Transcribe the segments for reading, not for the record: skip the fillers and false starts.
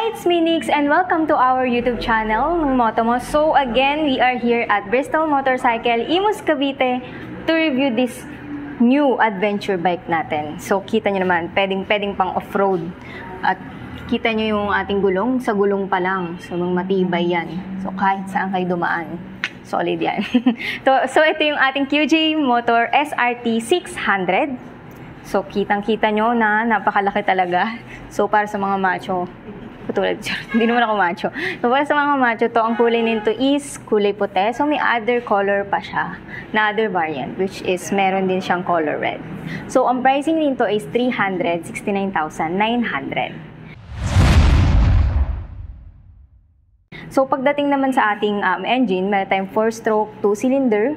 Hi, it's me Nix and welcome to our YouTube channel ng Motomo. So again, we are here at Bristol Motorcycle, Imus, Cavite to review this new adventure bike natin. So kita nyo naman, pwedeng pang off-road. At kita nyo yung ating gulong, sa gulong pa lang. So matibay yan. So kahit saan kayo dumaan, solid yan. so ito yung ating QJ Motor SRT 600. So kitang-kita nyo na napakalaki talaga. So para sa mga macho, katulad, hindi naman ako macho. So, para sa mga macho, to ang kulay nito is kulay puti. So, may other color pa siya, na other variant, which is meron din siyang color red. So, ang pricing nito is 369,900. So, pagdating naman sa ating engine, meron tayong 4-stroke, 2-cylinder,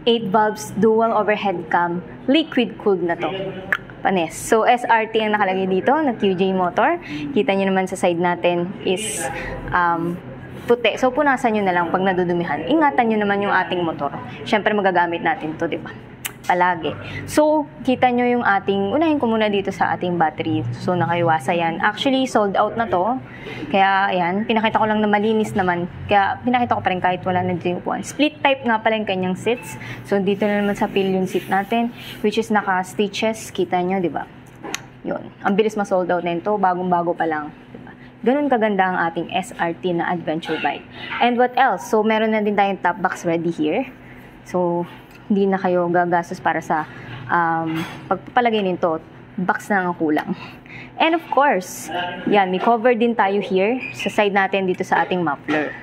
8 valves, dual overhead cam, liquid cooled na to. Panes. So, SRT ang nakalagay dito na QJ motor. Kita nyo naman sa side natin is puti. So, punasan nyo na lang pag nadudumihan. Ingatan nyo naman yung ating motor. Siyempre, magagamit natin to, di ba? Palagi. So, kita nyo yung ating, unahin ko muna dito sa ating battery. So, nakaiwasa yan. Actually, sold out na to. Kaya, ayan, pinakita ko lang na malinis naman. Kaya, pinakita ko pa rin kahit wala na dito yung split type nga pala yung kanyang seats. So, dito na naman sa pillion seat natin, which is naka-stitches. Kita nyo, di ba? Yun. Ang bilis ma-sold out na ito. Bagong-bago pa lang. Diba? Ganun kaganda ang ating SRT na adventure bike. And what else? So, meron na din tayong top box ready here. So, hindi na kayo gagastos para sa pagpapalagay nito. Box na ang kulang. And of course, yan, may cover din tayo here sa side natin dito sa ating muffler.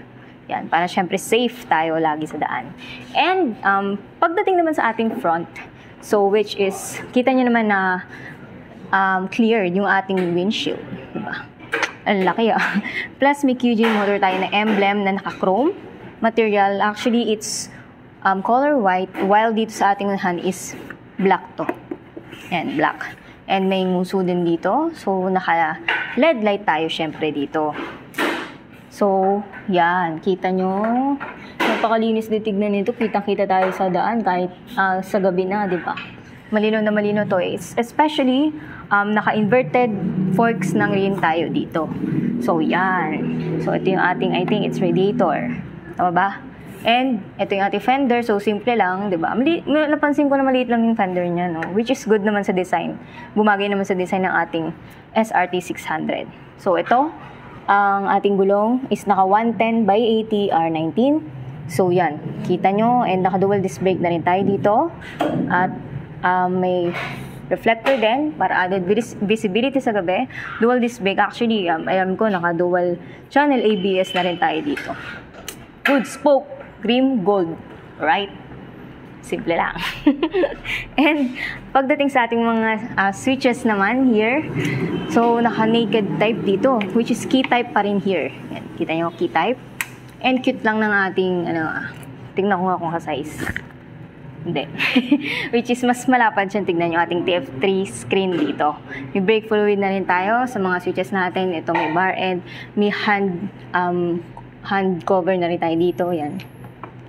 Yan, para syempre safe tayo lagi sa daan. And pagdating naman sa ating front, so which is, kita nyo naman na cleared yung ating windshield. Diba? Ang laki ah. Plus may QJ motor tayo na emblem na naka-chrome material. Actually, it's color white, while dito sa ating unahan is black to. Yan, black. And may nguso din dito. So, naka-LED light tayo syempre dito. So, yan. Kita nyo. Napakalinis din tignan nito. Kitang-kita tayo sa daan kahit sa gabi na, di ba? Malino na malino to. Especially, naka-inverted forks ng rim tayo dito. So, yan. So, ito yung ating, I think it's radiator. Tama ba? And, ito yung ating fender. So, simple lang, di ba? Napansin ko na maliit lang yung fender niya, no? Which is good naman sa design. Bumagay naman sa design ng ating SRT 600. So, ito, ang ating gulong is naka 110 by 80 R19. So, yan. Kita nyo. And, naka dual disc brake na rin tayo dito. At, may reflector din para added visibility sa gabi. Dual disc brake. Actually, alam ko, naka dual channel ABS na rin tayo dito. Good spoke. Cream gold, right? Simple lang. And pagdating sa ating mga switches naman here, so naka-naked type dito, which is key type pa rin here. Yan, kita nyo, key type. And cute lang ng ating, tingnan ko nga kung ka-size. Hindi. Which is mas malapad siya, tignan nyo ating TF3 screen dito. May brake fluid na rin tayo sa mga switches natin. Ito may bar and may hand cover na rin tayo dito. Yan.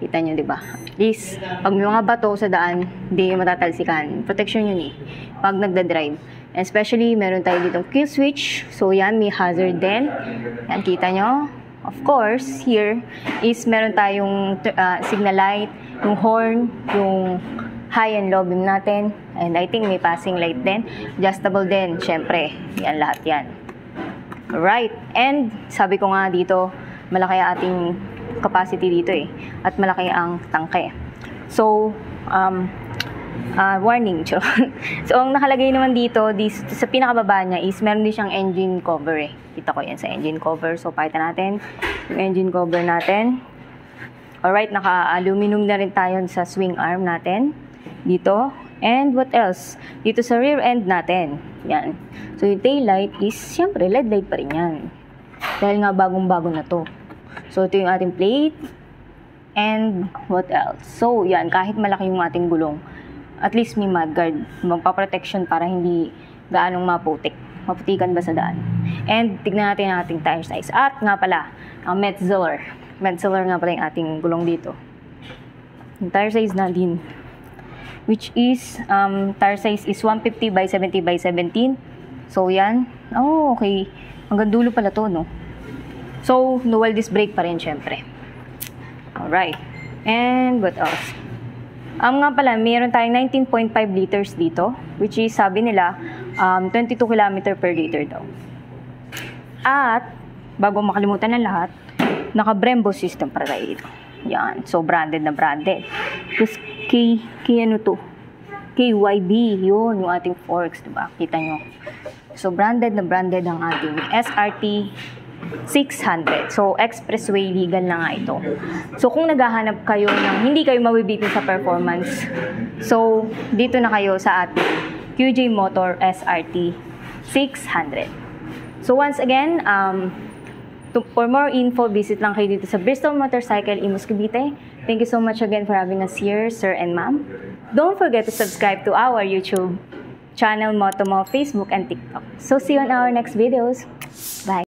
Kita nyo, di ba? At least, pag may mga bato sa daan, hindi matatalsikan. Protection yun eh. Pag nagda-drive. Especially, meron tayo ditong kill switch. So, yan, may hazard din. Yan, kita nyo. Of course, here is meron tayong signal light, yung horn, yung high and low beam natin. And I think may passing light din. Adjustable din, syempre. Yan, lahat yan. Alright. And, sabi ko nga dito, malaki ating capacity dito eh. At malaki ang tangke. So, warning. So, ang nakalagay naman dito, sa pinakababa niya is meron din siyang engine cover eh. Kita ko yan sa engine cover. So, pakita natin yung engine cover natin. Alright, naka-aluminum na rin tayo sa swing arm natin. Dito. And what else? Dito sa rear end natin. Yan. So, yung tail light is, syempre, LED light pa rin yan. Dahil nga bagong-bago na to. So, ito yung ating plate. And, what else? So, yan. Kahit malaki yung ating gulong, at least may mudguard. Magpa-protection para hindi gaanong maputik. Maputikan ba sa daan. And, tignan natin ang ating tire size. At, nga pala, ang Metzeler. Metzeler nga pala yung ating gulong dito. Yung tire size na din. Which is, tire size is 150 by 70 by 17. So, yan. Oh, okay. Hanggang dulo pala to, no? So, dual disc brake pa rin, syempre. Alright. And what else? Nga pala, mayroon tayong 19.5 liters dito, which is, sabi nila, 22 km per liter daw. At, bago makalimutan ng lahat, naka-Brembo system para tayo dito. Yan. So, branded na branded. Tapos, ano to? KYB. Yun, yung ating forks, diba? Kita nyo. So, branded na branded ang ating SRT 600. So, expressway legal na nga ito. So, kung naghahanap kayo ng hindi kayo mabibitin sa performance, so, dito na kayo sa ating QJ Motor SRT 600. So, once again, for more info, visit lang kayo dito sa Bristol Motorcycle Imus Cavite. Thank you so much again for having us here, sir and ma'am. Don't forget to subscribe to our YouTube channel, Motomo, Facebook, and TikTok. So, see you on our next videos. Bye!